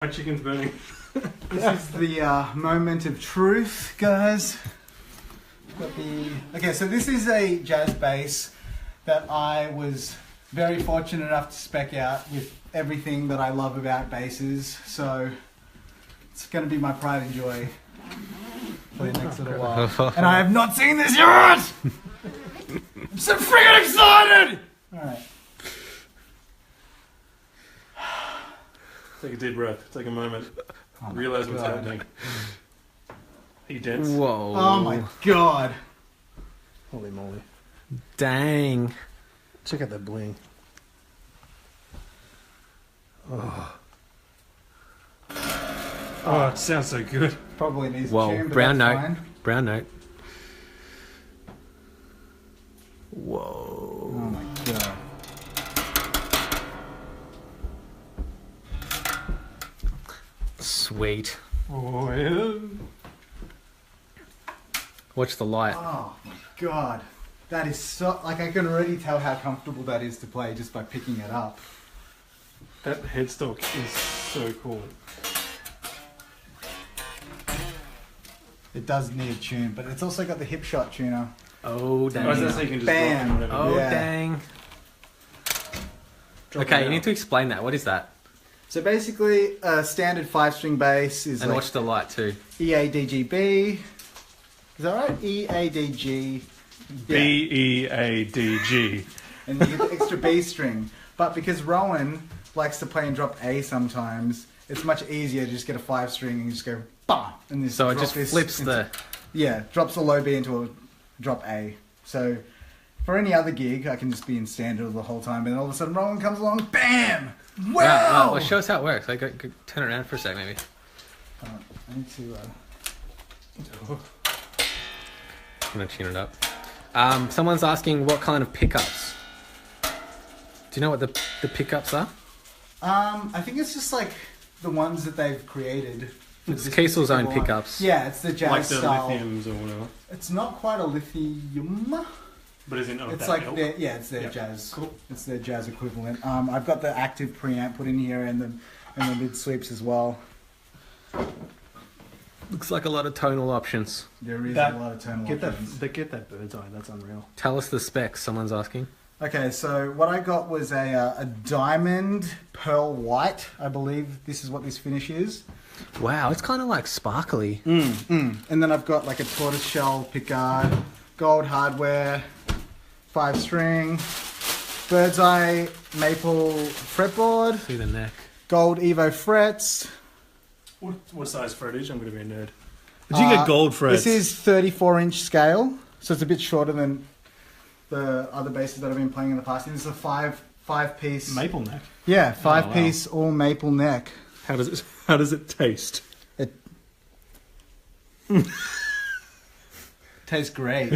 My chicken's burning. This is the moment of truth, guys. Okay, so this is a jazz bass that I was very fortunate enough to spec out with everything that I love about basses. So it's going to be my pride and joy for the next little while. And I have not seen this yet! I'm so freaking excited! Alright. Take a deep breath. Take a moment. Realize what's happening. Are you dense? Whoa. Oh my god. Holy moly. Dang. Check out that bling. Oh. Oh, it sounds so good. Probably needs Whoa, a tune, but brown that's note. fine. Brown note. Whoa. Oh my god. Sweet. Oh, yeah. Watch the light. Oh my god. That is so, like, I can already tell how comfortable that is to play just by picking it up. That headstock is so cool. It does need a tune, but it's also got the hipshot tuner. Oh, dang. Oh, so you can just Bam. drop it whenever. Oh, Yeah. dang. Drop Okay, it you out. need to explain that. What is that? So basically, a standard 5-string bass is And like watch the light too. EADGB. Is that right? EADG. B-E-A-D-G. And you get the extra B string. But because Rowan likes to play and drop A sometimes, it's much easier to just get a 5-string and just go bah, and just So it drop just this flips into- the... Yeah, drops the low B into a drop A. So for any other gig, I can just be in standard the whole time, and then all of a sudden Rowan comes along, BAM! Wow! Wow. Well, show us how it works. Like, go turn it around for a sec, maybe. I need to. I'm gonna tune it up. Someone's asking what kind of pickups. Do you know what the pickups are? I think it's just like the ones that they've created. for It's this Kiesel's own particular one. pickups. Yeah, it's the jazz Like the style. lithiums or whatever. It's not quite a lithium. But isn't it It's that like ilk? their, yeah, it's their Yeah. jazz. Cool. It's their jazz equivalent. I've got the active preamp put in here and the mid sweeps as well. Looks like a lot of tonal options. There is That- a lot of tonal Get options. get that Birdseye. That's unreal. Tell us the specs, someone's asking. Okay, so what I got was a diamond pearl white. I believe this is what this finish is. Wow, it's kind of like sparkly. And then I've got like a tortoiseshell pickguard, gold hardware, 5-string, Birdseye Maple fretboard, See the neck. gold Evo frets. What size frettage? I'm going to be a nerd. Did you get gold frets? This is 34-inch scale, so it's a bit shorter than the other basses that I've been playing in the past. This is a five-piece. maple neck. Yeah, 5-piece all maple neck. How does it taste? It tastes great.